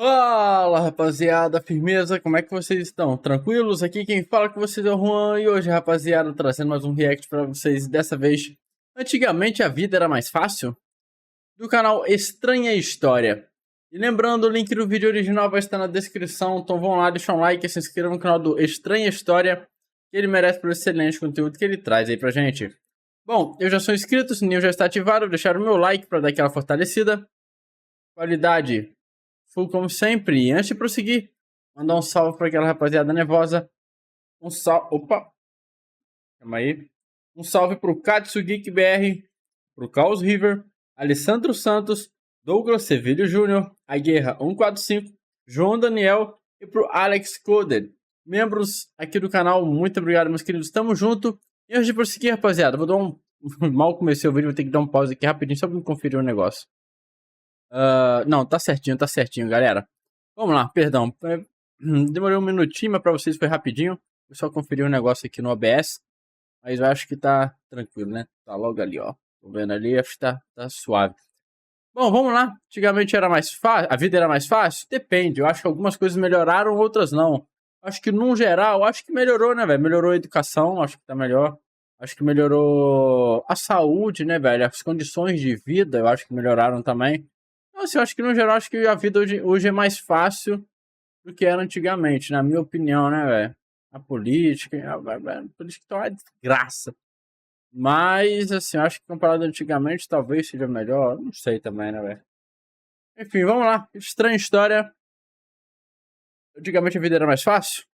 Fala rapaziada, firmeza, como é que vocês estão? Tranquilos? Aqui quem fala com vocês é o Juan e hoje, rapaziada, trazendo mais um react pra vocês. Dessa vez, antigamente a vida era mais fácil? Do canal Estranha História. E lembrando, o link do vídeo original vai estar na descrição, então vão lá, deixa um like e se inscrevam no canal do Estranha História, que ele merece pelo excelente conteúdo que ele traz aí pra gente. Bom, eu já sou inscrito, o sininho já está ativado, vou deixar o meu like pra dar aquela fortalecida. Qualidade full como sempre. E antes de prosseguir, mandar um salve para aquela rapaziada nervosa. Um salve. Opa! Calma aí. Um salve pro Katsu Geek BR, pro Caos River, Alessandro Santos, Douglas Sevilho Júnior, a Guerra 145, João Daniel e pro Alex Coded. Membros aqui do canal, muito obrigado, meus queridos. Tamo junto. E antes de prosseguir, rapaziada, vou dar um. Mal comecei o vídeo, vou ter que dar um pause aqui rapidinho só pra me conferir um negócio. Não, tá certinho, galera. Vamos lá, perdão. Demorei um minutinho, mas pra vocês foi rapidinho. Eu só conferi um negócio aqui no OBS. Mas eu acho que tá tranquilo, né? Tá logo ali, ó. Tô vendo ali, acho que tá suave. Bom, vamos lá. Antigamente era mais fácil. A vida era mais fácil? Depende. Eu acho que algumas coisas melhoraram, outras não. Acho que, num geral, acho que melhorou, né, velho? Melhorou a educação, acho que tá melhor. Acho que melhorou a saúde, né, velho? As condições de vida, eu acho que melhoraram também. Então, assim, eu acho que, no geral, acho que a vida hoje é mais fácil do que era antigamente, na minha opinião, né, velho? A política tá uma desgraça. Mas, assim, eu acho que comparado antigamente, talvez seja melhor. Não sei também, né, velho? Enfim, vamos lá. Estranha história. Antigamente a vida era mais fácil?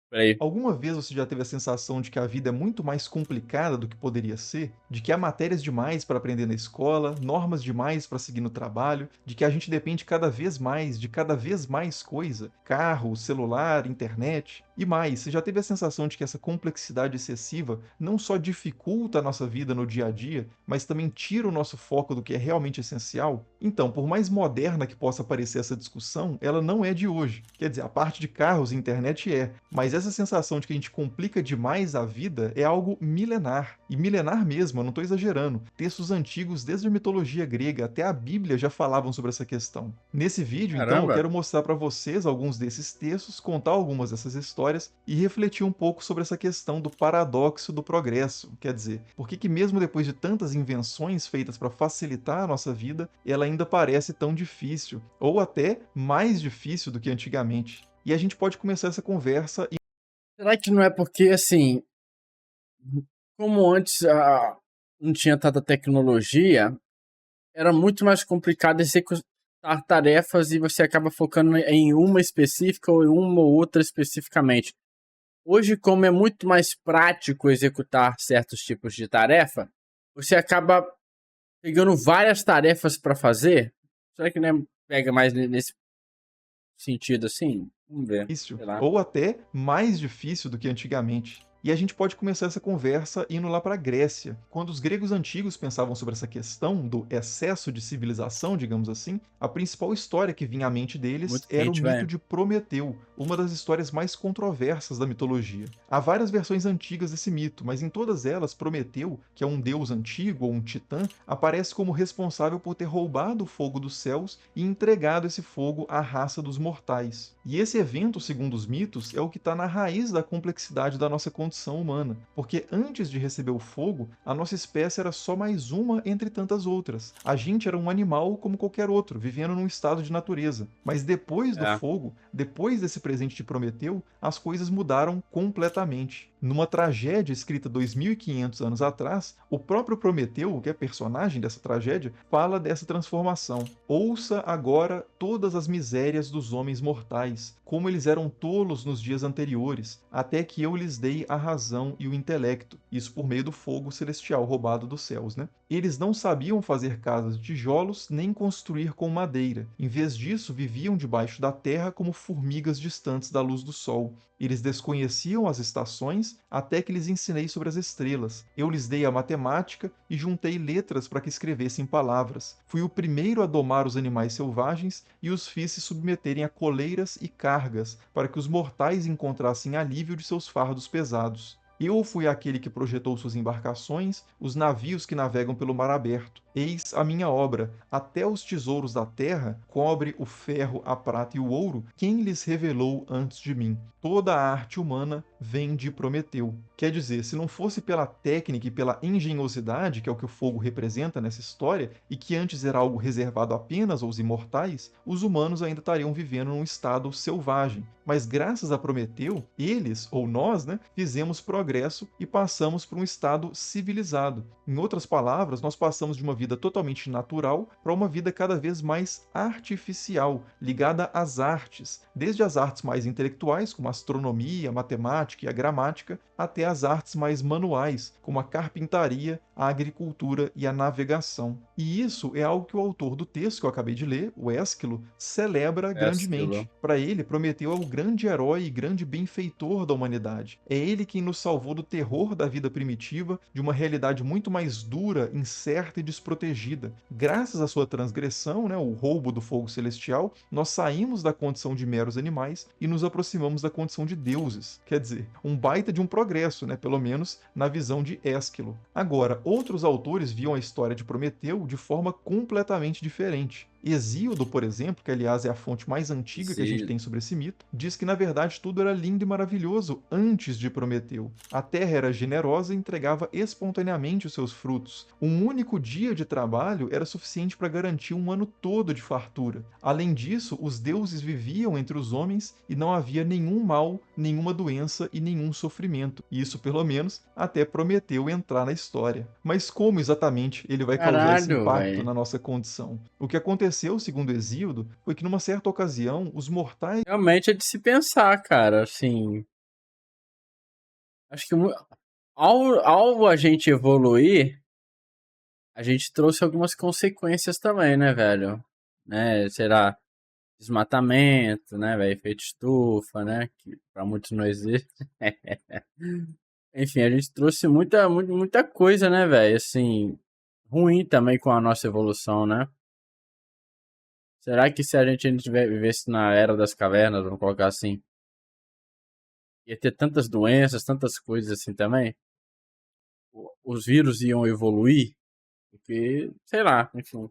Peraí. Alguma vez você já teve a sensação de que a vida é muito mais complicada do que poderia ser? De que há matérias demais para aprender na escola, normas demais para seguir no trabalho, de que a gente depende cada vez mais de cada vez mais coisa? Carro, celular, internet e mais. Você já teve a sensação de que essa complexidade excessiva não só dificulta a nossa vida no dia a dia, mas também tira o nosso foco do que é realmente essencial? Então, por mais moderna que possa parecer essa discussão, ela não é de hoje. Quer dizer, a parte de carros e internet é, mas essa sensação de que a gente complica demais a vida é algo milenar. E milenar mesmo, eu não estou exagerando. Textos antigos, desde a mitologia grega até a Bíblia, já falavam sobre essa questão. Nesse vídeo, então, eu Caramba. quero mostrar para vocês alguns desses textos, contar algumas dessas histórias e refletir um pouco sobre essa questão do paradoxo do progresso. Quer dizer, por que mesmo depois de tantas invenções feitas para facilitar a nossa vida, ela ainda parece tão difícil, ou até mais difícil do que antigamente? E a gente pode começar essa conversa. Será que não é porque, assim, como antes não tinha tanta tecnologia, era muito mais complicado executar tarefas e você acaba focando em uma específica ou em uma ou outra especificamente. Hoje, como é muito mais prático executar certos tipos de tarefa, você acaba pegando várias tarefas para fazer. Será que não pega mais nesse sentido assim? Vamos ver, Difícil, sei lá. ou até mais difícil do que antigamente. E a gente pode começar essa conversa indo lá para a Grécia. Quando os gregos antigos pensavam sobre essa questão do excesso de civilização, digamos assim, a principal história que vinha à mente deles Muito era o quente, mito velho. de Prometeu, uma das histórias mais controversas da mitologia. Há várias versões antigas desse mito, mas em todas elas, Prometeu, que é um deus antigo ou um titã, aparece como responsável por ter roubado o fogo dos céus e entregado esse fogo à raça dos mortais. E esse evento, segundo os mitos, é o que está na raiz da complexidade da nossa condição humana, porque antes de receber o fogo, a nossa espécie era só mais uma entre tantas outras. A gente era um animal como qualquer outro, vivendo num estado de natureza. Mas depois do É. fogo, depois desse presente de Prometeu, as coisas mudaram completamente. Numa tragédia escrita 2500 anos atrás, o próprio Prometeu, que é personagem dessa tragédia, fala dessa transformação. Ouça agora todas as misérias dos homens mortais, como eles eram tolos nos dias anteriores, até que eu lhes dei a razão e o intelecto, isso por meio do fogo celestial roubado dos céus, né? Eles não sabiam fazer casas de tijolos nem construir com madeira. Em vez disso, viviam debaixo da terra como formigas distantes da luz do sol. Eles desconheciam as estações até que lhes ensinei sobre as estrelas. Eu lhes dei a matemática e juntei letras para que escrevessem palavras. Fui o primeiro a domar os animais selvagens e os fiz se submeterem a coleiras e cargas para que os mortais encontrassem alívio de seus fardos pesados. Eu fui aquele que projetou suas embarcações, os navios que navegam pelo mar aberto. Eis a minha obra, até os tesouros da terra, cobre, o ferro, a prata e o ouro, quem lhes revelou antes de mim. Toda a arte humana vem de Prometeu. Quer dizer, se não fosse pela técnica e pela engenhosidade, que é o que o fogo representa nessa história, e que antes era algo reservado apenas aos imortais, os humanos ainda estariam vivendo num estado selvagem. Mas graças a Prometeu, eles, ou nós, né, fizemos progresso e passamos para um estado civilizado. Em outras palavras, nós passamos de uma vida totalmente natural para uma vida cada vez mais artificial, ligada às artes, desde as artes mais intelectuais, como a astronomia, a matemática e a gramática, até as artes mais manuais, como a carpintaria, a agricultura e a navegação. E isso é algo que o autor do texto que eu acabei de ler, o Ésquilo, celebra Ésquilo. grandemente. Para ele, Prometeu é o grande herói e grande benfeitor da humanidade. É ele quem nos salvou do terror da vida primitiva, de uma realidade muito mais dura, incerta e desprotegida. Graças à sua transgressão, né, o roubo do fogo celestial, nós saímos da condição de meros animais e nos aproximamos da condição de deuses. Quer dizer, um baita de um progresso, né, pelo menos na visão de Ésquilo. Agora, outros autores viam a história de Prometeu de forma completamente diferente. Hesíodo, por exemplo, que aliás é a fonte mais antiga que a gente Sim. tem sobre esse mito, diz que na verdade tudo era lindo e maravilhoso antes de Prometeu. A terra era generosa e entregava espontaneamente os seus frutos. Um único dia de trabalho era suficiente para garantir um ano todo de fartura. Além disso, os deuses viviam entre os homens e não havia nenhum mal, nenhuma doença e nenhum sofrimento. Isso, pelo menos, até Prometeu entrar na história. Mas como exatamente ele vai causar esse Caralho, impacto velho. na nossa condição? O que aconteceu, segundo Hesíodo, foi que numa certa ocasião os mortais. Realmente é de se pensar, cara. Assim, acho que ao a gente evoluir, a gente trouxe algumas consequências também, né, velho? Né, será desmatamento, né, velho? Efeito estufa, né? Que pra muitos não existe. Enfim, a gente trouxe muita coisa, né, velho? Assim, ruim também com a nossa evolução, né? Será que se a gente vivesse na era das cavernas, vamos colocar assim, ia ter tantas doenças, tantas coisas assim também? Os vírus iam evoluir? Porque, sei lá, enfim.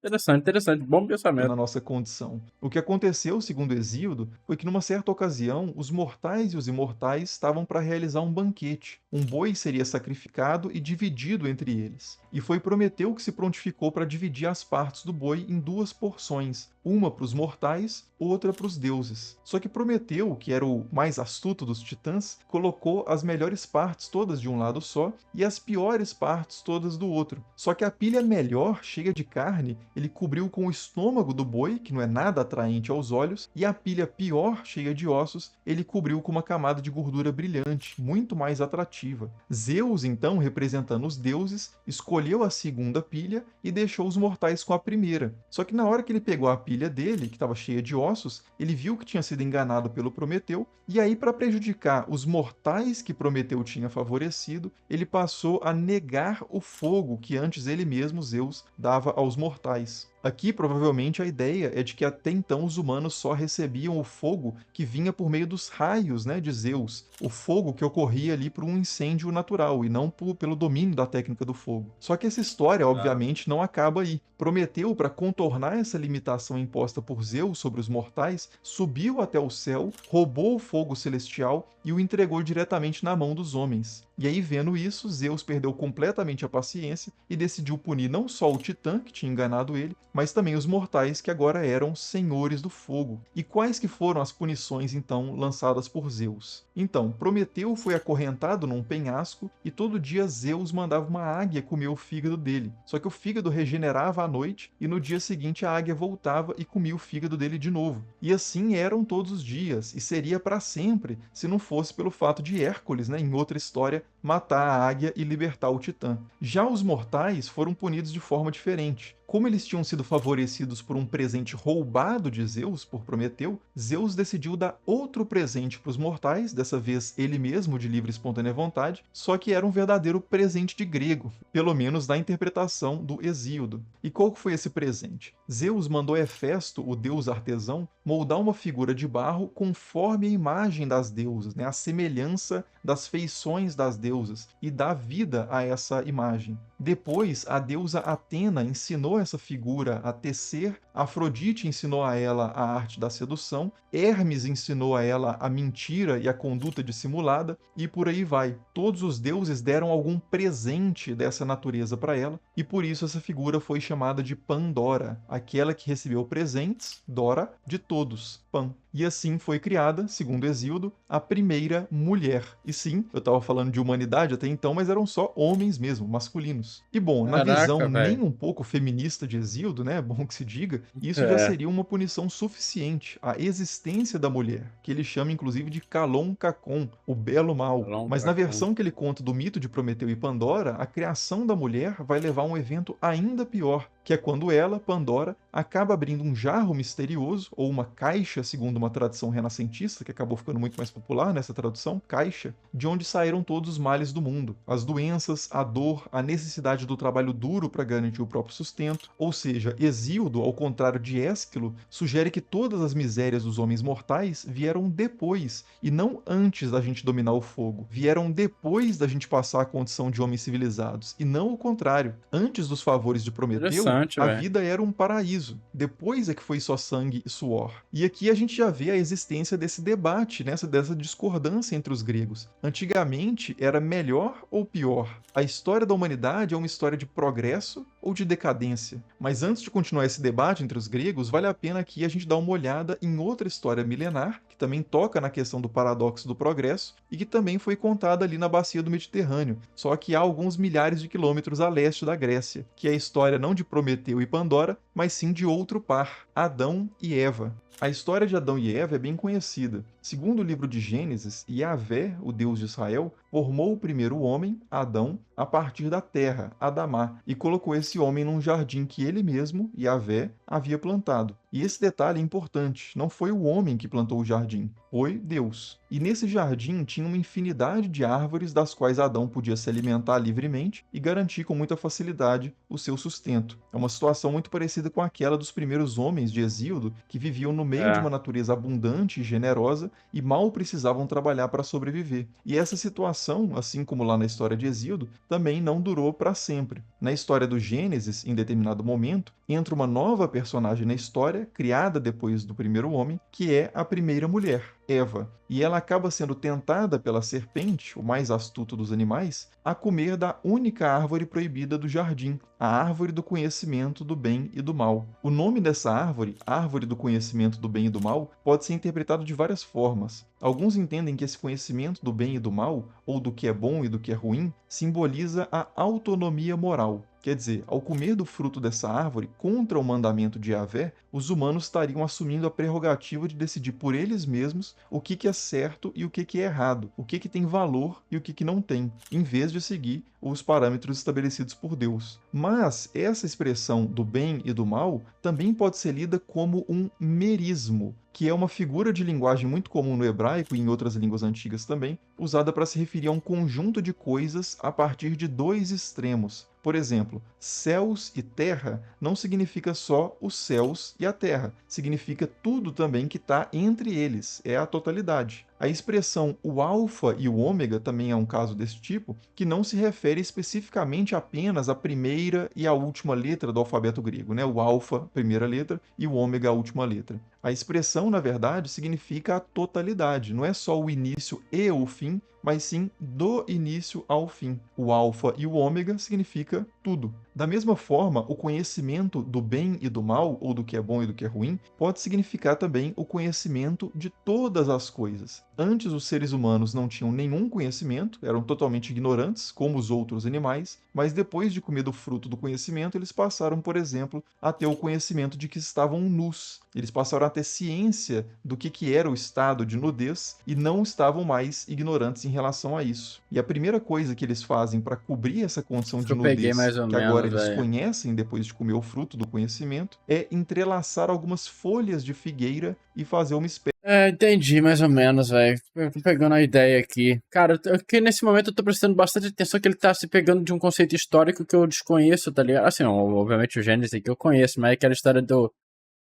Interessante, interessante. Bom Na pensamento. nossa condição. O que aconteceu, segundo Hesíodo, foi que numa certa ocasião os mortais e os imortais estavam para realizar um banquete. Um boi seria sacrificado e dividido entre eles. E foi Prometeu que se prontificou para dividir as partes do boi em duas porções, uma para os mortais, outra para os deuses. Só que Prometeu, que era o mais astuto dos titãs, colocou as melhores partes todas de um lado só e as piores partes todas do outro. Só que a pilha melhor, cheia de carne, ele cobriu com o estômago do boi, que não é nada atraente aos olhos, e a pilha pior, cheia de ossos, ele cobriu com uma camada de gordura brilhante, muito mais atrativa. Zeus, então, representando os deuses, escolheu a segunda pilha e deixou os mortais com a primeira. Só que na hora que ele pegou a pilha dele, que estava cheia de ossos, ele viu que tinha sido enganado pelo Prometeu, e aí, para prejudicar os mortais que Prometeu tinha favorecido, ele passou a negar o fogo que antes ele mesmo, Zeus, dava aos mortais. Aqui, provavelmente, a ideia é de que até então os humanos só recebiam o fogo que vinha por meio dos raios, né, de Zeus. O fogo que ocorria ali por um incêndio natural e não pelo domínio da técnica do fogo. Só que essa história, Ah, obviamente, não acaba aí. Prometeu, para contornar essa limitação imposta por Zeus sobre os mortais, subiu até o céu, roubou o fogo celestial e o entregou diretamente na mão dos homens. E aí, vendo isso, Zeus perdeu completamente a paciência e decidiu punir não só o Titã, que tinha enganado ele, mas também os mortais que agora eram senhores do fogo. E quais que foram as punições então lançadas por Zeus? Então, Prometeu foi acorrentado num penhasco e todo dia Zeus mandava uma águia comer o fígado dele. Só que o fígado regenerava à noite e no dia seguinte a águia voltava e comia o fígado dele de novo. E assim eram todos os dias e seria para sempre se não fosse pelo fato de Hércules, né, em outra história, matar a águia e libertar o Titã. Já os mortais foram punidos de forma diferente. Como eles tinham sido favorecidos por um presente roubado de Zeus por Prometeu, Zeus decidiu dar outro presente para os mortais, dessa vez ele mesmo de livre e espontânea vontade, só que era um verdadeiro presente de grego, pelo menos na interpretação do Hesíodo. E qual que foi esse presente? Zeus mandou Hefesto, o deus artesão, moldar uma figura de barro conforme a imagem das deusas, né? A semelhança das feições das deusas, e dar vida a essa imagem. Depois, a deusa Atena ensinou essa figura a tecer, Afrodite ensinou a ela a arte da sedução, Hermes ensinou a ela a mentira e a conduta dissimulada, e por aí vai. Todos os deuses deram algum presente dessa natureza para ela, e por isso essa figura foi chamada de Pandora, aquela que recebeu presentes, Dora, de todos, Pan. E assim foi criada, segundo Hesíodo, a primeira mulher. E sim, eu estava falando de humanidade até então, mas eram só homens mesmo, masculinos. E bom, na visão Caraca, nem velho. um pouco feminista de Hesíodo, né, é bom que se diga, isso já É, seria uma punição suficiente, a existência da mulher, que ele chama inclusive de Kalon Kakon, o belo mal. Mas longa na com. versão que ele conta do mito de Prometeu e Pandora, a criação da mulher vai levar a um evento ainda pior, que é quando ela, Pandora, acaba abrindo um jarro misterioso, ou uma caixa, segundo uma tradição renascentista, que acabou ficando muito mais popular nessa tradução, caixa, de onde saíram todos os males do mundo. As doenças, a dor, a necessidade do trabalho duro para garantir o próprio sustento. Ou seja, Hesíodo, ao contrário de Ésquilo, sugere que todas as misérias dos homens mortais vieram depois, e não antes da gente dominar o fogo. Vieram depois da gente passar a condição de homens civilizados, e não o contrário. Antes dos favores de Prometeu, Interessante, a velho. vida era um paraíso. Depois é que foi só sangue e suor. E aqui a gente já vê a existência desse debate, dessa discordância entre os gregos. Antigamente era melhor ou pior? A história da humanidade é uma história de progresso ou de decadência? Mas antes de continuar esse debate entre os gregos, vale a pena aqui a gente dar uma olhada em outra história milenar, que também toca na questão do paradoxo do progresso e que também foi contada ali na bacia do Mediterrâneo, só que há alguns milhares de quilômetros a leste da Grécia, que é a história não de Prometeu e Pandora, mas sim de outro par, Adão e Eva. A história de Adão e Eva é bem conhecida. Segundo o livro de Gênesis, Yahvé, o Deus de Israel, formou o primeiro homem, Adão, a partir da terra, Adamá, e colocou esse homem num jardim que ele mesmo, Yahvé, havia plantado. E esse detalhe é importante, não foi o homem que plantou o jardim, foi Deus. E nesse jardim tinha uma infinidade de árvores das quais Adão podia se alimentar livremente e garantir com muita facilidade o seu sustento. É uma situação muito parecida com aquela dos primeiros homens de Hesíodo, que viviam no meio de É. uma natureza abundante e generosa e mal precisavam trabalhar para sobreviver. E essa situação, assim como lá na história de Hesíodo, também não durou para sempre. Na história do Gênesis, em determinado momento, entra uma nova personagem na história, criada depois do primeiro homem, que é a primeira mulher, Eva. E ela acaba sendo tentada pela serpente, o mais astuto dos animais, a comer da única árvore proibida do jardim, a árvore do conhecimento do bem e do mal. O nome dessa árvore, árvore do conhecimento do bem e do mal, pode ser interpretado de várias formas. Alguns entendem que esse conhecimento do bem e do mal, ou do que é bom e do que é ruim, simboliza a autonomia moral. Quer dizer, ao comer do fruto dessa árvore, contra o mandamento de Yahvé, os humanos estariam assumindo a prerrogativa de decidir por eles mesmos o que é certo e o que é errado, o que tem valor e o que não tem, em vez de seguir os parâmetros estabelecidos por Deus. Mas essa expressão do bem e do mal também pode ser lida como um merismo, que é uma figura de linguagem muito comum no hebraico e em outras línguas antigas também, usada para se referir a um conjunto de coisas a partir de dois extremos. Por exemplo, céus e terra não significa só os céus e a terra, significa tudo também que está entre eles, é a totalidade. A expressão o alfa e o ômega também é um caso desse tipo, que não se refere especificamente apenas à primeira e à última letra do alfabeto grego, né? O alfa, primeira letra, e o ômega, a última letra. A expressão, na verdade, significa a totalidade, não é só o início e o fim, mas sim do início ao fim. O alfa e o ômega significa tudo. Da mesma forma, o conhecimento do bem e do mal, ou do que é bom e do que é ruim, pode significar também o conhecimento de todas as coisas. Antes, os seres humanos não tinham nenhum conhecimento, eram totalmente ignorantes, como os outros animais, mas depois de comer do fruto do conhecimento, eles passaram, por exemplo, a ter o conhecimento de que estavam nus. Eles passaram a ter ciência do que era o estado de nudez e não estavam mais ignorantes em relação a isso. E a primeira coisa que eles fazem para cobrir essa condição Acho que de eu peguei nudez mais ou que agora menos, eles velho. conhecem depois de comer o fruto do conhecimento é entrelaçar algumas folhas de figueira e fazer uma espécie. Entendi mais ou menos, velho. Eu tô pegando a ideia aqui. Cara, aqui nesse momento eu tô prestando bastante atenção que ele tá se pegando de um conceito histórico que eu desconheço, tá ligado? Assim, obviamente o Gênesis aqui eu conheço, mas aquela história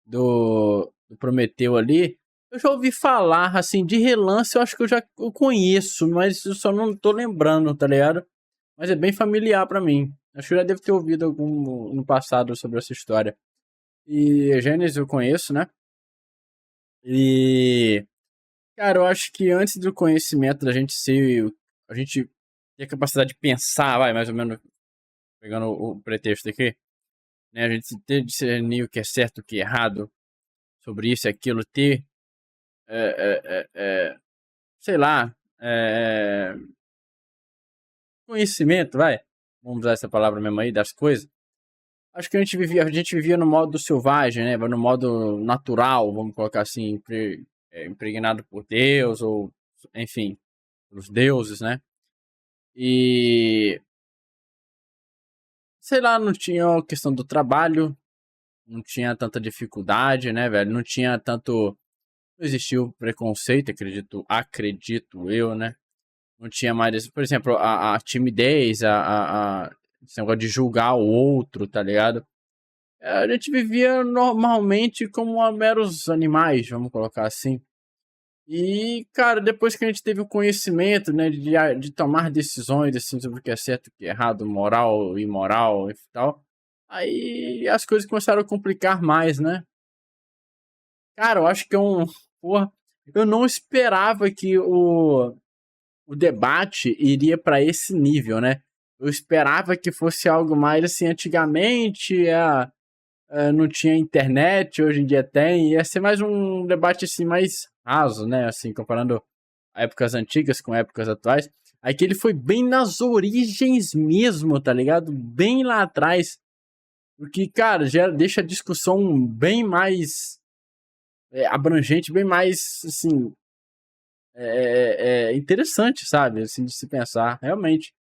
do Prometeu ali, eu já ouvi falar, assim, de relance, eu acho que eu conheço, mas eu só não tô lembrando, tá ligado? Mas é bem familiar pra mim. Acho que eu já devo ter ouvido algum no passado sobre essa história. E Gênesis eu conheço, né? E, cara, eu acho que antes do conhecimento da gente ser, a gente ter a capacidade de pensar, vai, mais ou menos, pegando o pretexto aqui, né? A gente ter discernir o que é certo, o que é errado, sobre isso e aquilo, ter, sei lá, conhecimento, vai, vamos usar essa palavra mesmo aí, das coisas. Acho que a gente vivia no modo selvagem, né? No modo natural, vamos colocar assim, impregnado por Deus, ou, enfim, os deuses, né? E, sei lá, não tinha a questão do trabalho, não tinha tanta dificuldade, né, velho? Não tinha tanto. Não existiu preconceito, acredito eu, né? Não tinha mais, por exemplo, a timidez, esse negócio de julgar o outro, tá ligado? A gente vivia normalmente como meros animais, vamos colocar assim. E, cara, depois que a gente teve o conhecimento, né, de tomar decisões, assim, sobre o que é certo, o que é errado, moral, imoral e tal, aí as coisas começaram a complicar mais, né? Cara, eu acho que é um. Porra, eu não esperava que o debate iria para esse nível, né? Eu esperava que fosse algo mais assim, antigamente não tinha internet, hoje em dia tem, ia ser mais um debate assim mais raso, né? Assim, comparando épocas antigas com épocas atuais. Aí que ele foi bem nas origens mesmo, tá ligado? Bem lá atrás. O que, cara, já deixa a discussão bem mais abrangente, bem mais, assim, interessante, sabe? Assim, de se pensar, realmente.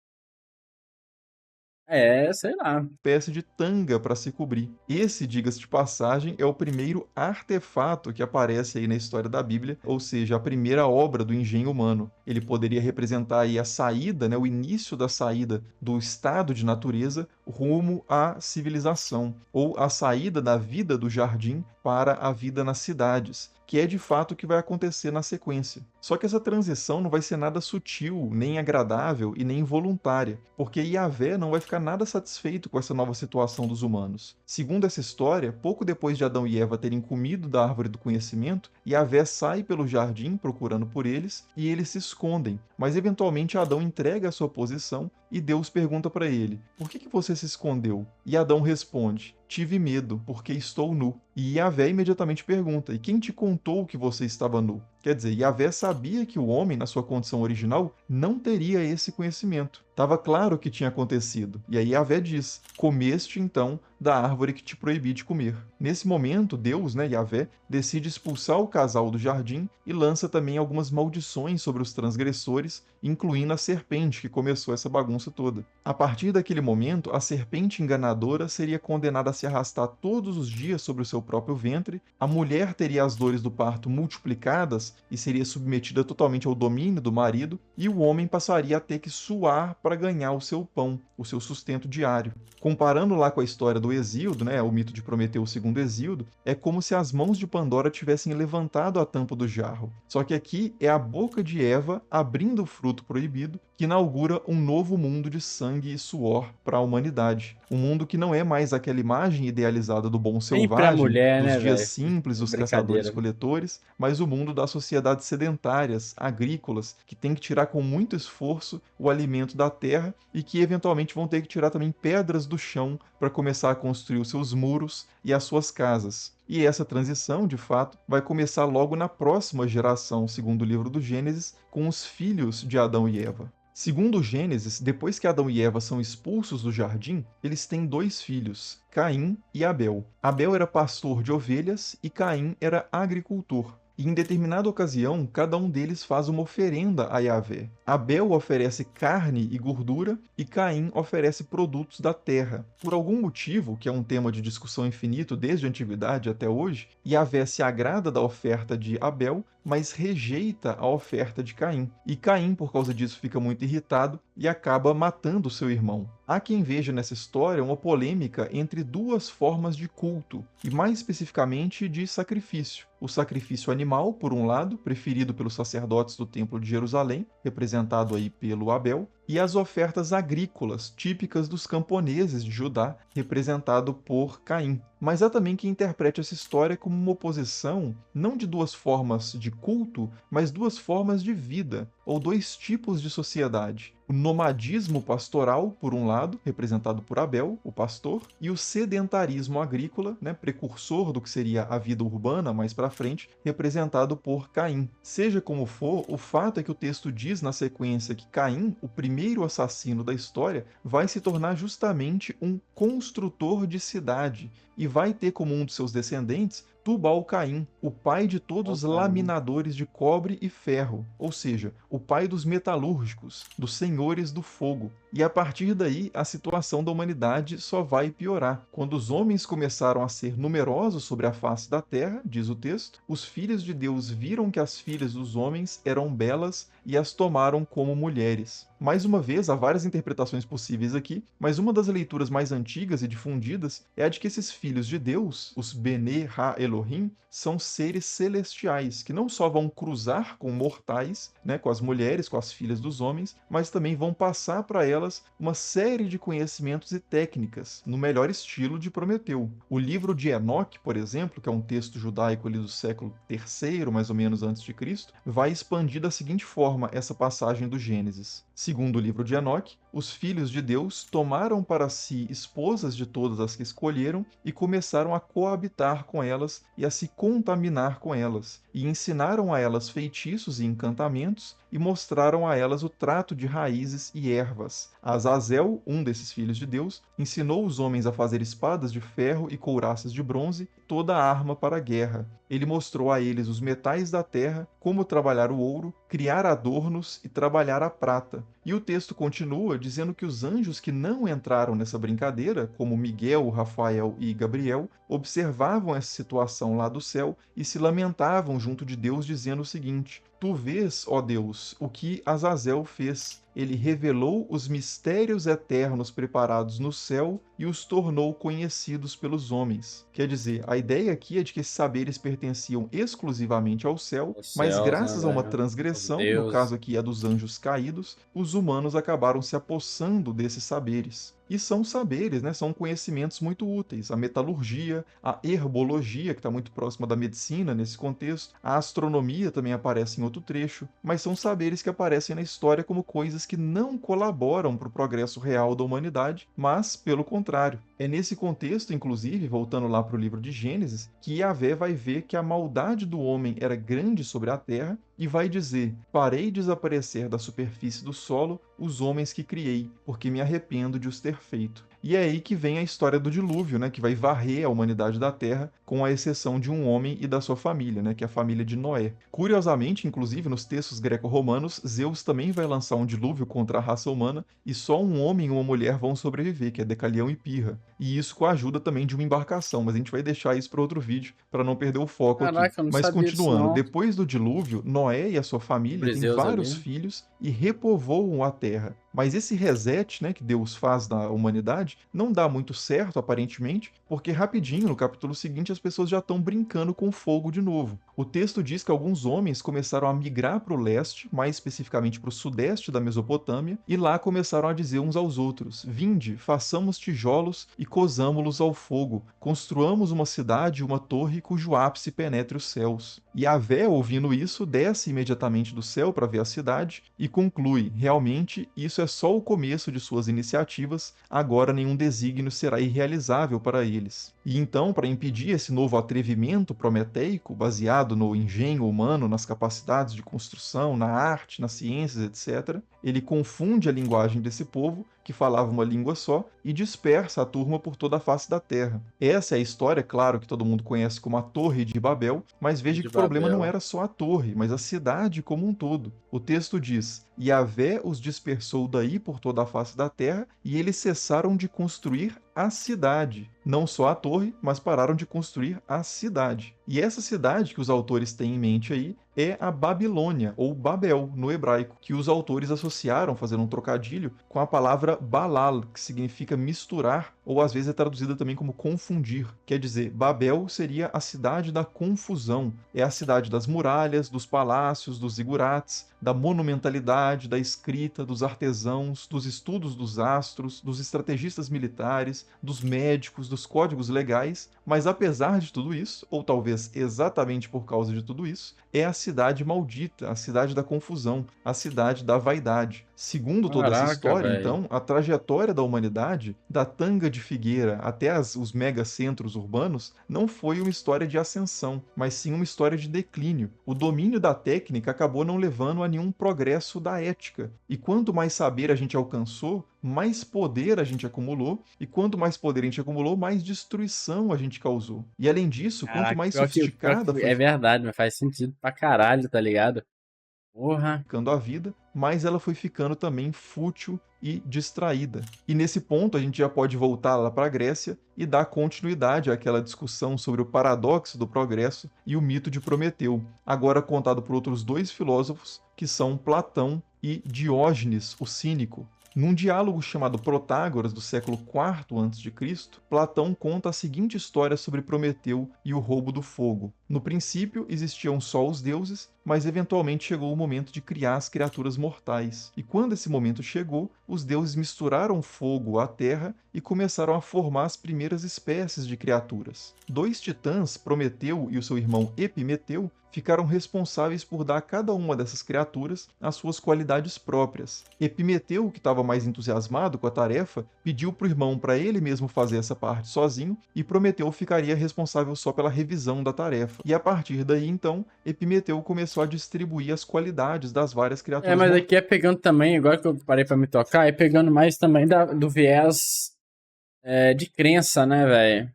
Sei lá. Espécie de tanga para se cobrir. Esse, diga-se de passagem, é o primeiro artefato que aparece aí na história da Bíblia, ou seja, a primeira obra do engenho humano. Ele poderia representar aí a saída, né, o início da saída do estado de natureza rumo à civilização, ou a saída da vida do jardim para a vida nas cidades, que é de fato o que vai acontecer na sequência. Só que essa transição não vai ser nada sutil, nem agradável e nem voluntária, porque Yahvé não vai ficar nada satisfeito com essa nova situação dos humanos. Segundo essa história, pouco depois de Adão e Eva terem comido da árvore do conhecimento, Yahvé sai pelo jardim procurando por eles e eles se escondem, mas eventualmente Adão entrega a sua posição e Deus pergunta para ele: "Por que você se escondeu?" E Adão responde: "Tive medo, porque estou nu." E Yahvé imediatamente pergunta: "E quem te contou que você estava nu?" Quer dizer, Yahvé sabia que o homem, na sua condição original, não teria esse conhecimento. Estava claro o que tinha acontecido. E aí Yahvé diz: "Comeste então da árvore que te proibi de comer." Nesse momento, Deus, né, Yahvé, decide expulsar o casal do jardim e lança também algumas maldições sobre os transgressores, incluindo a serpente que começou essa bagunça toda. A partir daquele momento, a serpente enganadora seria condenada a se arrastar todos os dias sobre o seu próprio ventre, a mulher teria as dores do parto multiplicadas e seria submetida totalmente ao domínio do marido, e o homem passaria a ter que suar para ganhar o seu pão, o seu sustento diário. Comparando lá com a história do Exíodo, né, o mito de Prometeu segundo Exíodo, é como se as mãos de Pandora tivessem levantado a tampa do jarro. Só que aqui é a boca de Eva abrindo o fruto proibido que inaugura um novo mundo de sangue e suor para a humanidade. Um mundo que não é mais aquela imagem idealizada do bom Sempre a selvagem, mulher, dos né, dias velho? simples dos Brincadeira. caçadores-coletores, mas o mundo das sociedades sedentárias, agrícolas, que tem que tirar com muito esforço o alimento da terra e que eventualmente vão ter que tirar também pedras do chão para começar a construir os seus muros e as suas casas. E essa transição, de fato, vai começar logo na próxima geração, segundo o livro do Gênesis, com os filhos de Adão e Eva. Segundo Gênesis, depois que Adão e Eva são expulsos do jardim, eles têm dois filhos, Caim e Abel. Abel era pastor de ovelhas e Caim era agricultor. E em determinada ocasião, cada um deles faz uma oferenda a Yahvé. Abel oferece carne e gordura e Caim oferece produtos da terra. Por algum motivo, que é um tema de discussão infinito desde a antiguidade até hoje, Yahvé se agrada da oferta de Abel, mas rejeita a oferta de Caim. E Caim, por causa disso, fica muito irritado e acaba matando seu irmão. Há quem veja nessa história uma polêmica entre duas formas de culto, e mais especificamente de sacrifício. O sacrifício animal, por um lado, preferido pelos sacerdotes do Templo de Jerusalém, representado aí pelo Abel, e as ofertas agrícolas, típicas dos camponeses de Judá, representado por Caim. Mas há também quem interprete essa história como uma oposição não de duas formas de culto, mas duas formas de vida, ou dois tipos de sociedade. O nomadismo pastoral, por um lado, representado por Abel, o pastor, e o sedentarismo agrícola, precursor do que seria a vida urbana mais para frente, representado por Caim. Seja como for, o fato é que o texto diz na sequência que Caim, o primeiro assassino da história, vai se tornar justamente um construtor de cidade e vai ter como um dos seus descendentes Tubal-Caim, o pai de todos os laminadores de cobre e ferro, ou seja, o pai dos metalúrgicos, dos senhores do fogo. E a partir daí, a situação da humanidade só vai piorar. Quando os homens começaram a ser numerosos sobre a face da terra, diz o texto, os filhos de Deus viram que as filhas dos homens eram belas e as tomaram como mulheres. Mais uma vez, há várias interpretações possíveis aqui, mas uma das leituras mais antigas e difundidas é a de que esses filhos de Deus, os Bene Ha-Elohim, são seres celestiais, que não só vão cruzar com mortais, com as mulheres, com as filhas dos homens, mas também vão passar para elas uma série de conhecimentos e técnicas, no melhor estilo de Prometeu. O livro de Enoque, por exemplo, que é um texto judaico ali do século III, mais ou menos antes de Cristo, vai expandir da seguinte forma essa passagem do Gênesis. Segundo o livro de Enoque, os filhos de Deus tomaram para si esposas de todas as que escolheram e começaram a coabitar com elas e a se contaminar com elas, e ensinaram a elas feitiços e encantamentos e mostraram a elas o trato de raízes e ervas. Azazel, um desses filhos de Deus, ensinou os homens a fazer espadas de ferro e couraças de bronze, toda arma para a guerra. Ele mostrou a eles os metais da terra, como trabalhar o ouro, criar adornos e trabalhar a prata. E o texto continua dizendo que os anjos que não entraram nessa brincadeira, como Miguel, Rafael e Gabriel, observavam essa situação lá do céu e se lamentavam junto de Deus, dizendo o seguinte: Tu vês, ó Deus, o que Azazel fez. Ele revelou os mistérios eternos preparados no céu e os tornou conhecidos pelos homens. Quer dizer, a ideia aqui é de que esses saberes pertenciam exclusivamente ao céu, Os mas céus, graças a uma né, velho? Os transgressão, no caso deuses. aqui é dos anjos caídos, os humanos acabaram se apossando desses saberes. E são saberes, são conhecimentos muito úteis. A metalurgia, a herbologia, que está muito próxima da medicina nesse contexto, a astronomia também aparece em outro trecho, mas são saberes que aparecem na história como coisas que não colaboram para o progresso real da humanidade, mas, pelo contrário. É nesse contexto, inclusive, voltando lá para o livro de Gênesis, que Yahvé vai ver que a maldade do homem era grande sobre a terra e vai dizer: Farei desaparecer da superfície do solo os homens que criei, porque me arrependo de os ter feito. E é aí que vem a história do dilúvio, que vai varrer a humanidade da Terra, com a exceção de um homem e da sua família, que é a família de Noé. Curiosamente, inclusive, nos textos greco-romanos, Zeus também vai lançar um dilúvio contra a raça humana e só um homem e uma mulher vão sobreviver, que é Decalião e Pirra. E isso com a ajuda também de uma embarcação, mas a gente vai deixar isso para outro vídeo, para não perder o foco aqui. Caraca, eu não Mas sabia disso continuando, não. depois do dilúvio, Noé e a sua família têm Briseus vários ali. filhos e repovoam a terra. Mas esse reset, que Deus faz na humanidade não dá muito certo, aparentemente, porque rapidinho, no capítulo seguinte, as pessoas já estão brincando com fogo de novo. O texto diz que alguns homens começaram a migrar para o leste, mais especificamente para o sudeste da Mesopotâmia, e lá começaram a dizer uns aos outros: Vinde, façamos tijolos e cozamo-los ao fogo, construamos uma cidade e uma torre cujo ápice penetre os céus. E Yahvé, ouvindo isso, desce imediatamente do céu para ver a cidade e conclui: realmente, isso é só o começo de suas iniciativas, agora nenhum desígnio será irrealizável para eles. E então, para impedir esse novo atrevimento prometeico, baseado baseado no engenho humano, nas capacidades de construção, na arte, nas ciências, etc., ele confunde a linguagem desse povo, que falava uma língua só, e dispersa a turma por toda a face da Terra. Essa é a história, claro, que todo mundo conhece como a Torre de Babel, mas veja De que o problema não Babel. era só a torre, mas a cidade como um todo. O texto diz: Yahvé os dispersou daí por toda a face da terra, e eles cessaram de construir a cidade. Não só a torre, mas pararam de construir a cidade. E essa cidade que os autores têm em mente aí é a Babilônia, ou Babel, no hebraico, que os autores associaram, fazendo um trocadilho, com a palavra Balal, que significa misturar, ou às vezes é traduzida também como confundir. Quer dizer, Babel seria a cidade da confusão. É a cidade das muralhas, dos palácios, dos zigurates, da monumentalidade, da escrita, dos artesãos, dos estudos dos astros, dos estrategistas militares, dos médicos, dos códigos legais, mas apesar de tudo isso, ou talvez exatamente por causa de tudo isso, é a cidade maldita, a cidade da confusão, a cidade da vaidade. Segundo toda essa Caraca, história, velho. então, a trajetória da humanidade, da tanga de Figueira até os megacentros urbanos, não foi uma história de ascensão, mas sim uma história de declínio. O domínio da técnica acabou não levando a nenhum progresso da ética. E quanto mais saber a gente alcançou, mais poder a gente acumulou, e quanto mais poder a gente acumulou, mais destruição a gente causou. E além disso, quanto Caraca, mais pior que sofisticada foi é verdade, mas faz sentido pra caralho, tá ligado? Porra. ficando a vida, mais ela foi ficando também fútil e distraída. E nesse ponto a gente já pode voltar lá para a Grécia e dar continuidade àquela discussão sobre o paradoxo do progresso e o mito de Prometeu, agora contado por outros dois filósofos, que são Platão e Diógenes, o cínico. Num diálogo chamado Protágoras, do século IV a.C., Platão conta a seguinte história sobre Prometeu e o roubo do fogo. No princípio existiam só os deuses, mas eventualmente chegou o momento de criar as criaturas mortais. E quando esse momento chegou, os deuses misturaram fogo à terra e começaram a formar as primeiras espécies de criaturas. Dois titãs, Prometeu e o seu irmão Epimeteu, ficaram responsáveis por dar a cada uma dessas criaturas as suas qualidades próprias. Epimeteu, que estava mais entusiasmado com a tarefa, pediu para o irmão para ele mesmo fazer essa parte sozinho, e Prometeu ficaria responsável só pela revisão da tarefa. E a partir daí, então, Epimeteu começou a distribuir as qualidades das várias É, criaturas mas mortais. aqui é pegando também, agora que eu parei pra me tocar, é pegando mais também do viés de crença, né, velho?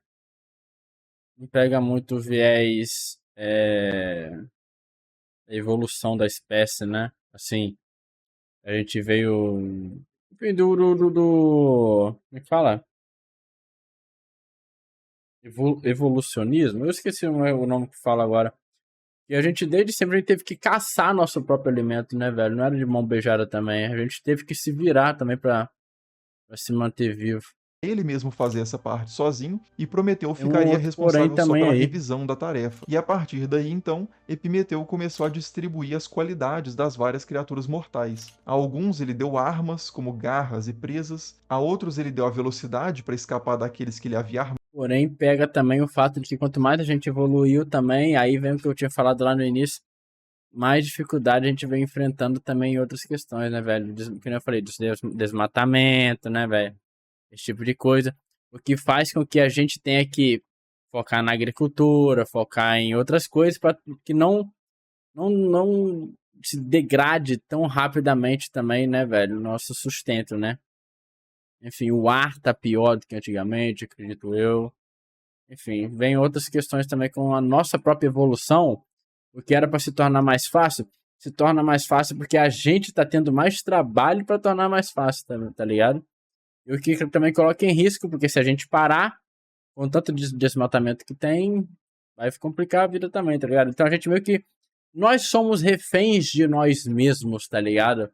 Não pega muito o viés da evolução da espécie, né? Assim, a gente veio. Enfim, como é que fala? Evolucionismo? Eu esqueci o nome que fala agora. E a gente desde sempre a gente teve que caçar nosso próprio alimento, né, velho? Não era de mão beijada também. A gente teve que se virar também pra se manter vivo. Ele mesmo fazer essa parte sozinho, e Prometeu Tem um ficaria outro porém responsável só também pela aí. revisão da tarefa. E a partir daí, então, Epimeteu começou a distribuir as qualidades das várias criaturas mortais. A alguns ele deu armas, como garras e presas, a outros ele deu a velocidade para escapar daqueles que ele havia armado. Porém, pega também o fato de que quanto mais a gente evoluiu também, aí vem o que eu tinha falado lá no início, mais dificuldade a gente vem enfrentando também em outras questões, né, velho? Que nem eu falei, desmatamento, né, velho? Esse tipo de coisa. O que faz com que a gente tenha que focar na agricultura, focar em outras coisas para que não se degrade tão rapidamente também, né, velho? O nosso sustento, né? Enfim, o ar tá pior do que antigamente, acredito eu. Enfim, vem outras questões também com a nossa própria evolução. O que era para se tornar mais fácil, se torna mais fácil porque a gente tá tendo mais trabalho para tornar mais fácil, tá ligado? E o que também coloca em risco, porque se a gente parar, com tanto desmatamento que tem, vai complicar a vida também, tá ligado? Então a gente meio que nós somos reféns de nós mesmos, tá ligado?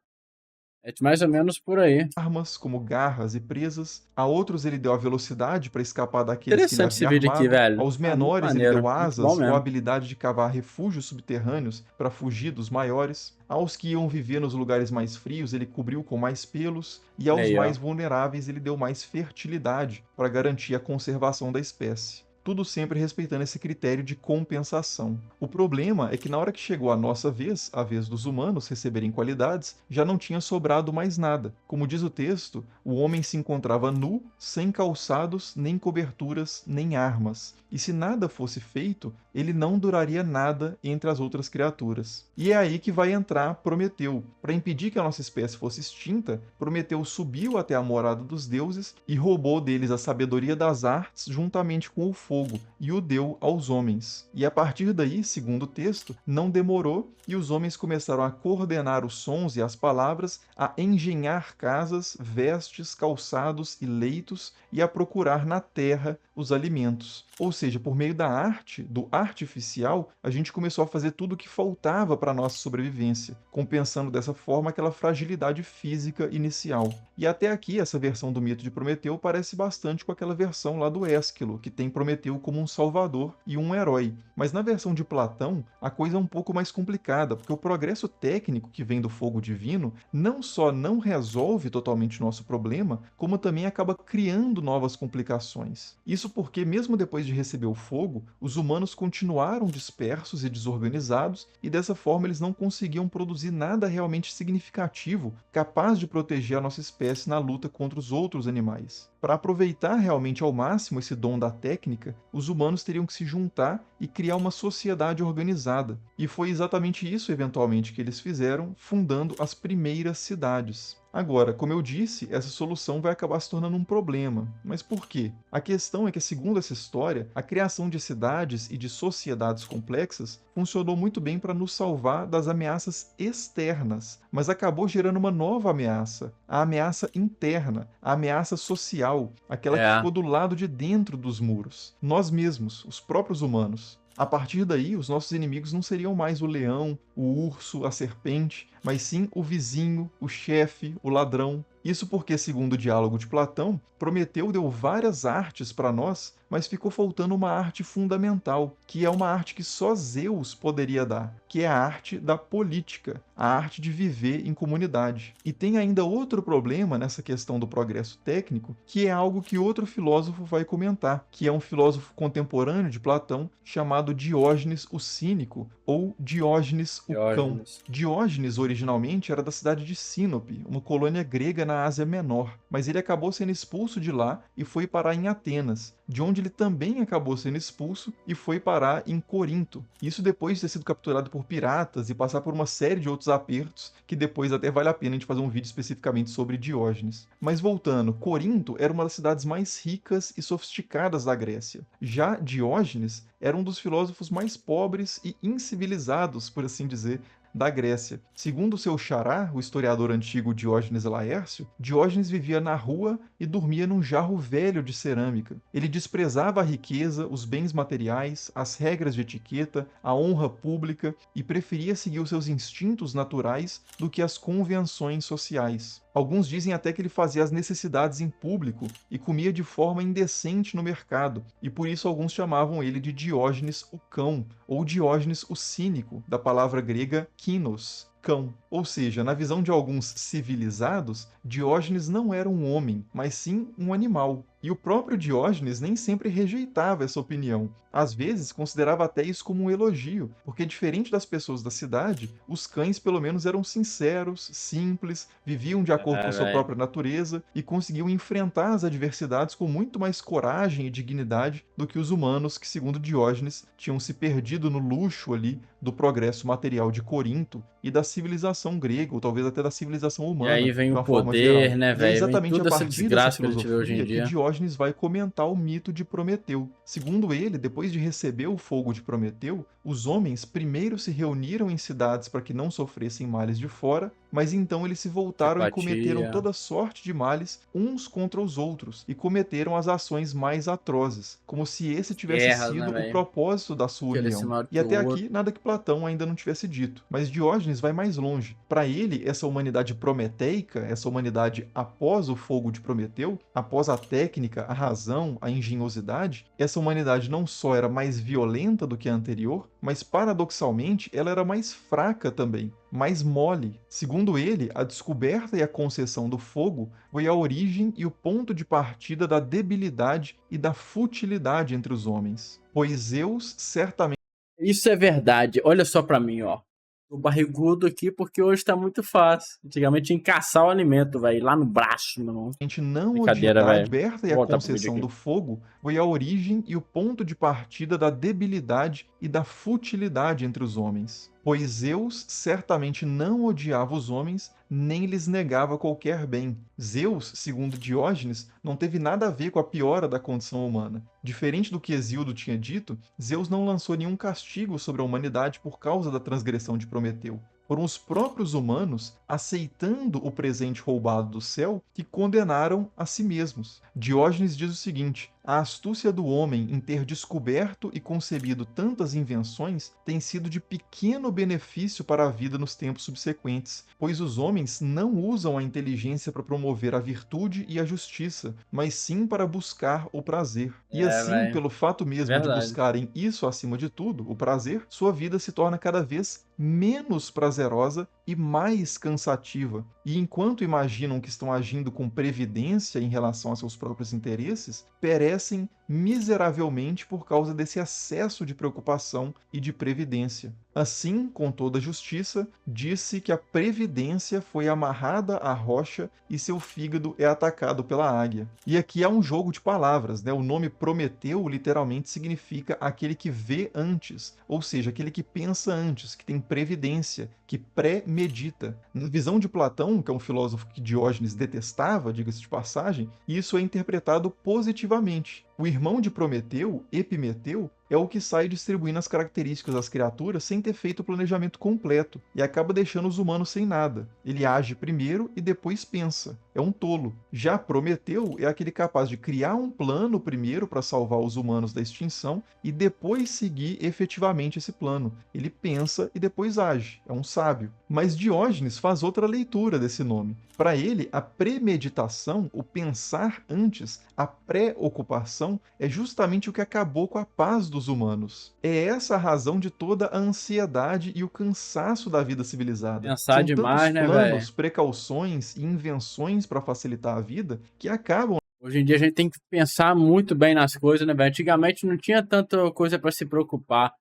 É mais ou menos por aí. Armas, como garras e presas, a outros ele deu a velocidade para escapar daqueles que ele Interessante esse havia vídeo aqui, armado, velho. aos Ah, muito menores ele maneiro. deu Muito bom asas ou a mesmo. habilidade de cavar refúgios subterrâneos para fugir dos maiores, aos que iam viver nos lugares mais frios ele cobriu com mais pelos, e Olha aos aí, ó. mais vulneráveis ele deu mais fertilidade para garantir a conservação da espécie. tudo sempre respeitando esse critério de compensação. O problema é que na hora que chegou a nossa vez, a vez dos humanos receberem qualidades, já não tinha sobrado mais nada. Como diz o texto, o homem se encontrava nu, sem calçados, nem coberturas, nem armas. E se nada fosse feito, ele não duraria nada entre as outras criaturas. E é aí que vai entrar Prometeu. Para impedir que a nossa espécie fosse extinta, Prometeu subiu até a morada dos deuses e roubou deles a sabedoria das artes juntamente com o fogo, e o deu aos homens. E a partir daí, segundo o texto, não demorou e os homens começaram a coordenar os sons e as palavras, a engenhar casas, vestes, calçados e leitos e a procurar na terra os alimentos. Ou seja, por meio da arte, do artificial, a gente começou a fazer tudo o que faltava para a nossa sobrevivência, compensando dessa forma aquela fragilidade física inicial. E até aqui, essa versão do mito de Prometeu parece bastante com aquela versão lá do Ésquilo, que tem Prometeu como um salvador e um herói. Mas na versão de Platão, a coisa é um pouco mais complicada, porque o progresso técnico que vem do fogo divino não só não resolve totalmente o nosso problema, como também acaba criando novas complicações. Isso porque, mesmo depois de receber o fogo, os humanos continuaram dispersos e desorganizados, e dessa forma eles não conseguiam produzir nada realmente significativo capaz de proteger a nossa espécie na luta contra os outros animais. Para aproveitar realmente ao máximo esse dom da técnica, os humanos teriam que se juntar e criar uma sociedade organizada. E foi exatamente isso, eventualmente, que eles fizeram, fundando as primeiras cidades. Agora, como eu disse, essa solução vai acabar se tornando um problema. Mas por quê? A questão é que, segundo essa história, a criação de cidades e de sociedades complexas funcionou muito bem para nos salvar das ameaças externas, mas acabou gerando uma nova ameaça, a ameaça interna, a ameaça social, aquela que É. ficou do lado de dentro dos muros. Nós mesmos, os próprios humanos. A partir daí, os nossos inimigos não seriam mais o leão, o urso, a serpente, mas sim o vizinho, o chefe, o ladrão. Isso porque, segundo o diálogo de Platão, Prometeu deu várias artes para nós, mas ficou faltando uma arte fundamental, que é uma arte que só Zeus poderia dar, que é a arte da política, a arte de viver em comunidade. E tem ainda outro problema nessa questão do progresso técnico, que é algo que outro filósofo vai comentar, que é um filósofo contemporâneo de Platão chamado Diógenes o Cínico, ou Diógenes o Cão. Diógenes originalmente era da cidade de Sinope, uma colônia grega na Ásia Menor, mas ele acabou sendo expulso de lá e foi parar em Atenas, de onde ele também acabou sendo expulso e foi parar em Corinto. Isso depois de ter sido capturado por piratas e passar por uma série de outros apertos, que depois até vale a pena a gente fazer um vídeo especificamente sobre Diógenes. Mas voltando, Corinto era uma das cidades mais ricas e sofisticadas da Grécia. Já Diógenes era um dos filósofos mais pobres e incivilizados, por assim dizer, da Grécia. Segundo seu xará, o historiador antigo Diógenes Laércio, Diógenes vivia na rua e dormia num jarro velho de cerâmica. Ele desprezava a riqueza, os bens materiais, as regras de etiqueta, a honra pública e preferia seguir os seus instintos naturais do que as convenções sociais. Alguns dizem até que ele fazia as necessidades em público e comia de forma indecente no mercado, e por isso alguns chamavam ele de Diógenes o Cão, ou Diógenes o Cínico, da palavra grega kinos, cão. Ou seja, na visão de alguns civilizados, Diógenes não era um homem, mas sim um animal. E o próprio Diógenes nem sempre rejeitava essa opinião. Às vezes, considerava até isso como um elogio, porque diferente das pessoas da cidade, os cães pelo menos eram sinceros, simples, viviam de acordo com sua própria natureza e conseguiam enfrentar as adversidades com muito mais coragem e dignidade do que os humanos que, segundo Diógenes, tinham se perdido no luxo ali do progresso material de Corinto e da civilização grega, ou talvez até da civilização E humana, aí vem de o uma forma geral. poder, né, E é velho? Vem exatamente a toda essa partir dessa desgraça que a gente vê hoje em filosofia que dia. Diógenes vai comentar o mito de Prometeu. Segundo ele, depois de receber o fogo de Prometeu, os homens primeiro se reuniram em cidades para que não sofressem males de fora, mas então eles se voltaram e cometeram Simpatia. toda sorte de males uns contra os outros e cometeram as ações mais atrozes, como se esse tivesse Guerras, né, sido o velho? propósito da sua Querer se união. matar E o até outro. aqui, nada que Platão ainda não tivesse dito. Mas Diógenes vai mais longe. Para ele, essa humanidade prometeica, essa humanidade após o fogo de Prometeu, após a técnica, a razão, a engenhosidade, essa humanidade não só era mais violenta do que a anterior, mas paradoxalmente ela era mais fraca também, mais mole. Segundo ele, a descoberta e a concessão do fogo foi a origem e o ponto de partida da debilidade e da futilidade entre os homens, pois Zeus certamente Isso é verdade. Olha só pra mim, ó. Tô barrigudo aqui porque hoje tá muito fácil. Antigamente tinha que caçar o alimento, velho, lá no braço, meu irmão. não Brincadeira, a velho. descoberta e Vou a voltar pro vídeo concessão aqui. do fogo foi a origem e o ponto de partida da debilidade e da futilidade entre os homens. Pois Zeus certamente não odiava os homens, nem lhes negava qualquer bem. Zeus, segundo Diógenes, não teve nada a ver com a piora da condição humana. Diferente do que Hesíodo tinha dito, Zeus não lançou nenhum castigo sobre a humanidade por causa da transgressão de Prometeu. Foram os próprios humanos, aceitando o presente roubado do céu, que condenaram a si mesmos. Diógenes diz o seguinte: a astúcia do homem em ter descoberto e concebido tantas invenções tem sido de pequeno benefício para a vida nos tempos subsequentes, pois os homens não usam a inteligência para promover a virtude e a justiça, mas sim para buscar o prazer. E É, assim, velho. pelo fato mesmo de Verdade. buscarem isso acima de tudo, o prazer, sua vida se torna cada vez menos prazerosa e mais cansativa. E enquanto imaginam que estão agindo com previdência em relação a seus próprios interesses, perecem miseravelmente por causa desse excesso de preocupação e de previdência. Assim, com toda justiça, disse que a previdência foi amarrada à rocha e seu fígado é atacado pela águia. E aqui há um jogo de palavras, né? O nome Prometeu literalmente significa aquele que vê antes, ou seja, aquele que pensa antes, que tem previdência, que pré-medita. Na visão de Platão, que é um filósofo que Diógenes detestava, diga-se de passagem, isso é interpretado positivamente. O irmão de Prometeu, Epimeteu, é o que sai distribuindo as características das criaturas sem ter feito o planejamento completo e acaba deixando os humanos sem nada. Ele age primeiro e depois pensa. É um tolo. Já Prometeu é aquele capaz de criar um plano primeiro para salvar os humanos da extinção e depois seguir efetivamente esse plano. Ele pensa e depois age. É um sábio. Mas Diógenes faz outra leitura desse nome. Para ele, a premeditação, o pensar antes, a preocupação, é justamente o que acabou com a paz dos humanos. É essa a razão de toda a ansiedade e o cansaço da vida civilizada. Pensar São tantos demais, né, velho? planos, precauções e invenções para facilitar a vida que acabam. Hoje em dia a gente tem que pensar muito bem nas coisas, né, velho? Antigamente não tinha tanta coisa pra se preocupar.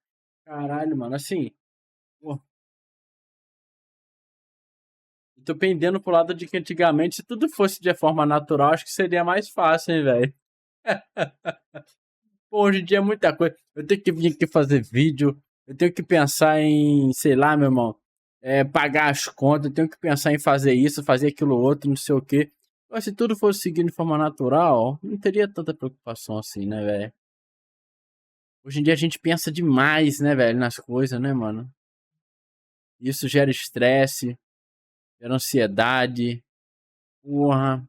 Caralho, mano, assim, pô, eu tô pendendo pro lado de que antigamente, se tudo fosse de forma natural, acho que seria mais fácil, hein, velho? Pô, hoje em dia é muita coisa. Eu tenho que vir aqui fazer vídeo, eu tenho que pensar em, sei lá, meu irmão, pagar as contas, eu tenho que pensar em fazer isso, fazer aquilo outro, não sei o quê. Mas se tudo fosse seguindo de forma natural, não teria tanta preocupação assim, né, velho? Hoje em dia a gente pensa demais, né, velho, nas coisas, né, mano? Isso gera estresse, gera ansiedade. Porra,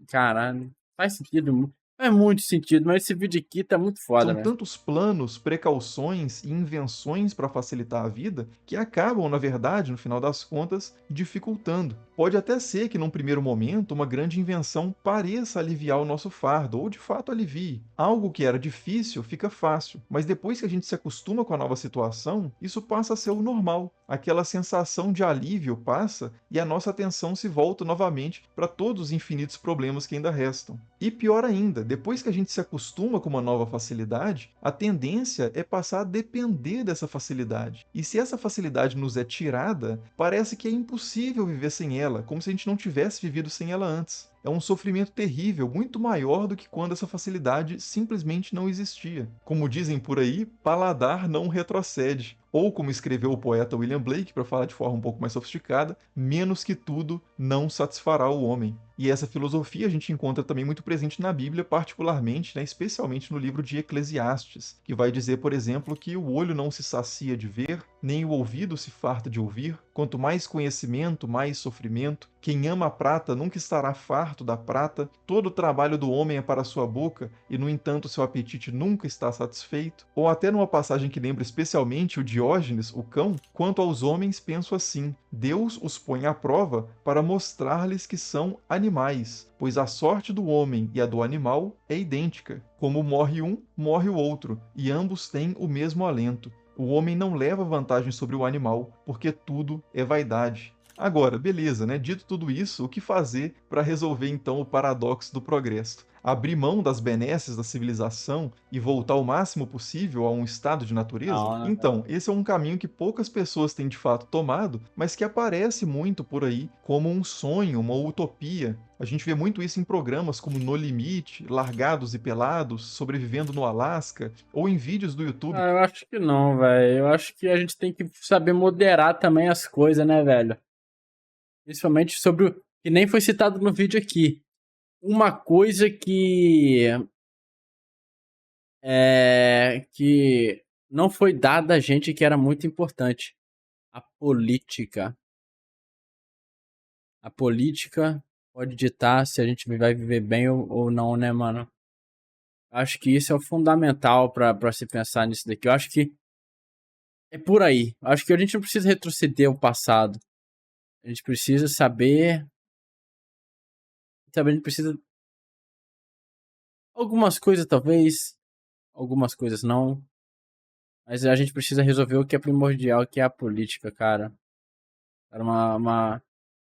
caralho, faz sentido, faz muito sentido, mas esse vídeo aqui tá muito foda, São velho. tantos planos, precauções e invenções para facilitar a vida que acabam, na verdade, no final das contas, dificultando. Pode até ser que, num primeiro momento, uma grande invenção pareça aliviar o nosso fardo, ou de fato alivie. Algo que era difícil fica fácil, mas depois que a gente se acostuma com a nova situação, isso passa a ser o normal. Aquela sensação de alívio passa e a nossa atenção se volta novamente para todos os infinitos problemas que ainda restam. E pior ainda, depois que a gente se acostuma com uma nova facilidade, a tendência é passar a depender dessa facilidade. E se essa facilidade nos é tirada, parece que é impossível viver sem ela, como se a gente não tivesse vivido sem ela antes. É um sofrimento terrível, muito maior do que quando essa facilidade simplesmente não existia. Como dizem por aí, paladar não retrocede. Ou, como escreveu o poeta William Blake, para falar de forma um pouco mais sofisticada, menos que tudo não satisfará o homem. E essa filosofia a gente encontra também muito presente na Bíblia, particularmente, né, especialmente no livro de Eclesiastes, que vai dizer, por exemplo, que o olho não se sacia de ver, nem o ouvido se farta de ouvir. Quanto mais conhecimento, mais sofrimento. Quem ama a prata nunca estará farto da prata. Todo o trabalho do homem é para sua boca, e no entanto seu apetite nunca está satisfeito. Ou até numa passagem que lembra especialmente o Diógenes, o cão, quanto aos homens penso assim: Deus os põe à prova para mostrar-lhes que são animais, pois a sorte do homem e a do animal é idêntica. Como morre um, morre o outro, e ambos têm o mesmo alento. O homem não leva vantagem sobre o animal, porque tudo é vaidade. Agora, beleza, né? Dito tudo isso, o que fazer para resolver então o paradoxo do progresso? Abrir mão das benesses da civilização e voltar o máximo possível a um estado de natureza? Não, né? Então, esse é um caminho que poucas pessoas têm de fato tomado, mas que aparece muito por aí como um sonho, uma utopia. A gente vê muito isso em programas como No Limite, Largados e Pelados, Sobrevivendo no Alasca, ou em vídeos do YouTube. Ah, eu acho que não, velho. Eu acho que a gente tem que saber moderar também as coisas, né, velho? Principalmente sobre o que nem foi citado no vídeo aqui. Uma coisa que não foi dada a gente que era muito importante. A política. A política pode ditar se a gente vai viver bem ou não, né, mano? Acho que isso é o fundamental pra se pensar nisso daqui. Eu acho que é por aí. Eu acho que a gente não precisa retroceder ao passado. A gente precisa saber. Sabe, a gente precisa. Algumas coisas talvez, algumas coisas não. Mas a gente precisa resolver o que é primordial, que é a política, cara. Para uma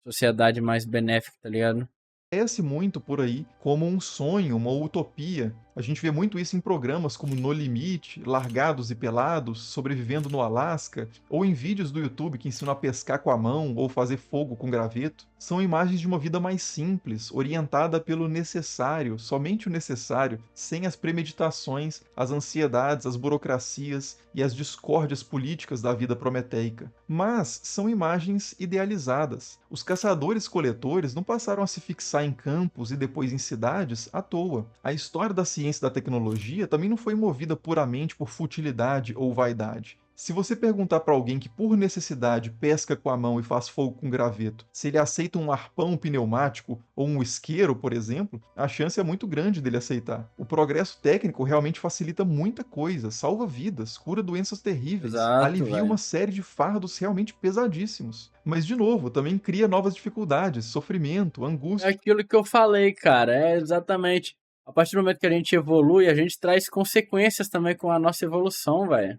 sociedade mais benéfica, tá ligado? Aparece muito por aí como um sonho, uma utopia. A gente vê muito isso em programas como No Limite, Largados e Pelados, Sobrevivendo no Alasca, ou em vídeos do YouTube que ensinam a pescar com a mão ou fazer fogo com graveto. São imagens de uma vida mais simples, orientada pelo necessário, somente o necessário, sem as premeditações, as ansiedades, as burocracias e as discórdias políticas da vida prometeica. Mas são imagens idealizadas. Os caçadores-coletores não passaram a se fixar em campos e depois em cidades à toa. A história da ciência e da tecnologia também não foi movida puramente por futilidade ou vaidade. Se você perguntar para alguém que por necessidade pesca com a mão e faz fogo com graveto, se ele aceita um arpão pneumático ou um isqueiro, por exemplo, a chance é muito grande dele aceitar. O progresso técnico realmente facilita muita coisa, salva vidas, cura doenças terríveis, Exato, alivia uma velho. série de fardos realmente pesadíssimos. Mas, de novo, também cria novas dificuldades, sofrimento, É angústia. aquilo que eu falei, cara. É exatamente. A partir do momento que a gente evolui, a gente traz consequências também com a nossa evolução, velho.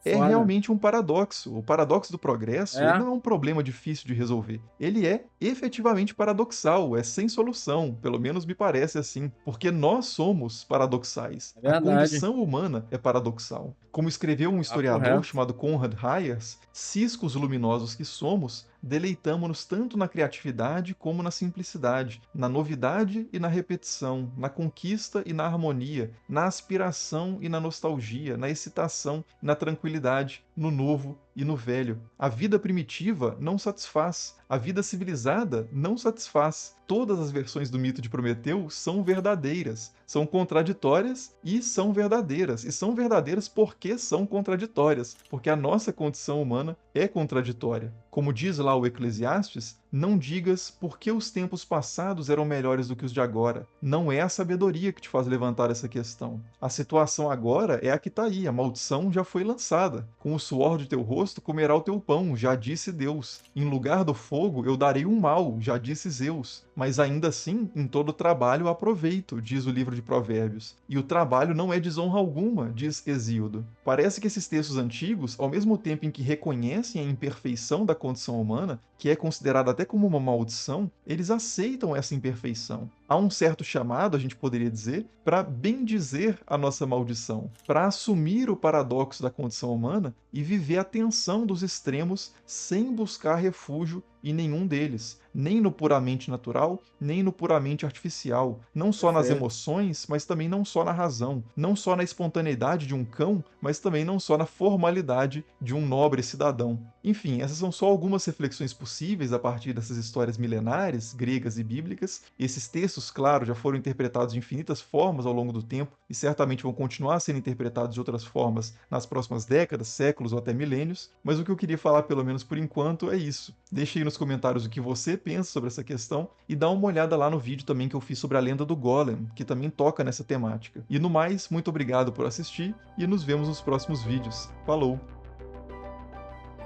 É Foda. realmente um paradoxo. O paradoxo do progresso, ele É, não é um problema difícil de resolver. Ele é efetivamente paradoxal, é sem solução, pelo menos me parece assim, porque nós somos paradoxais. é A verdade. condição humana é paradoxal. Como escreveu um Papo historiador reto. chamado Conrad Hayers, ciscos luminosos que somos, deleitamo-nos tanto na criatividade como na simplicidade, na novidade e na repetição, na conquista e na harmonia, na aspiração e na nostalgia, na excitação e na tranquilidade, no novo e no velho. A vida primitiva não satisfaz, a vida civilizada não satisfaz. Todas as versões do mito de Prometeu são verdadeiras, são contraditórias e são verdadeiras. E são verdadeiras porque são contraditórias, porque a nossa condição humana é contraditória. Como diz lá o Eclesiastes, não digas por que os tempos passados eram melhores do que os de agora. Não é a sabedoria que te faz levantar essa questão. A situação agora é a que está aí, a maldição já foi lançada. Com o suor de teu rosto comerá o teu pão, já disse Deus. Em lugar do fogo eu darei um mal, já disse Zeus. Mas ainda assim, em todo trabalho há proveito, diz o livro de Provérbios. E o trabalho não é desonra alguma, diz Hesíodo. Parece que esses textos antigos, ao mesmo tempo em que reconhecem a imperfeição da condição humana, que é considerada até como uma maldição, eles aceitam essa imperfeição. Há um certo chamado, a gente poderia dizer, para bendizer a nossa maldição, para assumir o paradoxo da condição humana e viver a tensão dos extremos sem buscar refúgio em nenhum deles, nem no puramente natural, nem no puramente artificial, não só nas Perfeito. emoções, mas também não só na razão, não só na espontaneidade de um cão, mas também não só na formalidade de um nobre cidadão. Enfim, essas são só algumas reflexões possíveis a partir dessas histórias milenares, gregas e bíblicas. Esses textos, claro, já foram interpretados de infinitas formas ao longo do tempo e certamente vão continuar sendo interpretados de outras formas nas próximas décadas, séculos ou até milênios, mas o que eu queria falar, pelo menos por enquanto, é isso. Deixe aí nos comentários o que você pensa sobre essa questão e dá uma olhada lá no vídeo também que eu fiz sobre a lenda do Golem, que também toca nessa temática. E no mais, muito obrigado por assistir e nos vemos nos próximos vídeos. Falou!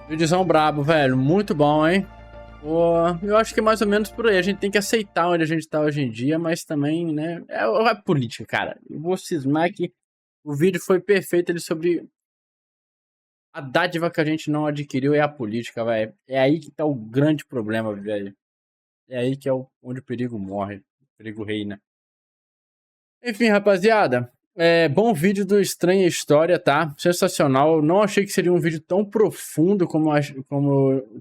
Videozão brabo, velho. Muito bom, hein? Pô, eu acho que é mais ou menos por aí. A gente tem que aceitar onde a gente tá hoje em dia, mas também, né? É política, cara. Eu vou cismar que o vídeo foi perfeito ele sobre A dádiva que a gente não adquiriu é a política, velho. É aí que tá o grande problema, velho. É aí que é onde o perigo morre. O perigo reina. Enfim, rapaziada. Bom vídeo do Estranha História, tá? Sensacional. Eu não achei que seria um vídeo tão profundo como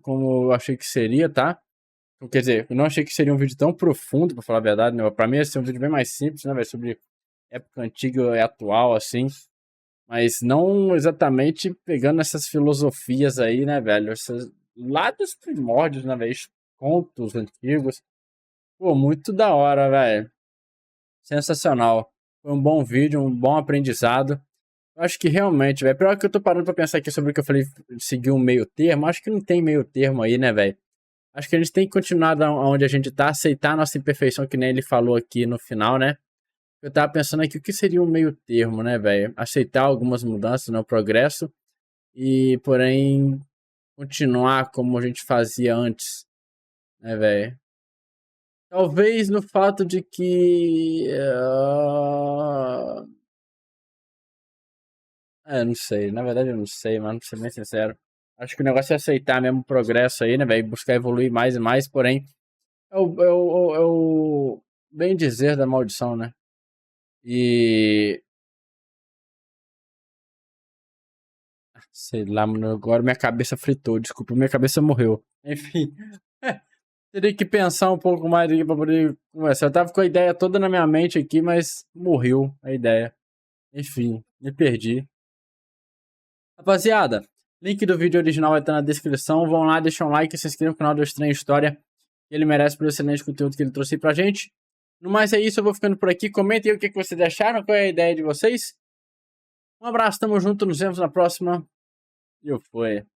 eu achei que seria, tá? Quer dizer, eu não achei que seria um vídeo tão profundo, pra falar a verdade, né? Pra mim ia ser um vídeo bem mais simples, né, velho? Sobre época antiga e atual, assim. Mas não exatamente pegando essas filosofias aí, né, velho? Lá dos primórdios, né, velho? Contos antigos. Pô, muito da hora, velho. Sensacional. Foi um bom vídeo, um bom aprendizado. Eu acho que realmente, velho. Pior que eu tô parando pra pensar aqui sobre o que eu falei, seguir um meio termo. Acho que não tem meio termo aí, né, velho? Acho que a gente tem que continuar onde a gente tá, aceitar a nossa imperfeição, que nem ele falou aqui no final, né? Eu tava pensando aqui o que seria um meio termo, né, velho? Aceitar algumas mudanças no progresso e, porém, continuar como a gente fazia antes, né, velho? Talvez no fato de que. Não sei. Na verdade, eu não sei, mano, pra ser bem sincero. Acho que o negócio é aceitar mesmo o progresso aí, né, velho? Buscar evoluir mais e mais, porém, é o bem dizer da maldição, né? E. Sei lá, mano, agora minha cabeça fritou, desculpa, minha cabeça morreu. Enfim, teria que pensar um pouco mais aqui pra poder conversar. Eu tava com a ideia toda na minha mente aqui, mas morreu a ideia. Enfim, me perdi. Rapaziada, link do vídeo original vai estar na descrição. Vão lá, deixam um like e se inscrevam no canal do Estranha História. Ele merece pelo excelente conteúdo que ele trouxe pra gente. No mais é isso, eu vou ficando por aqui. Comentem aí o que vocês acharam, qual é a ideia de vocês. Um abraço, tamo junto, nos vemos na próxima. E eu fui.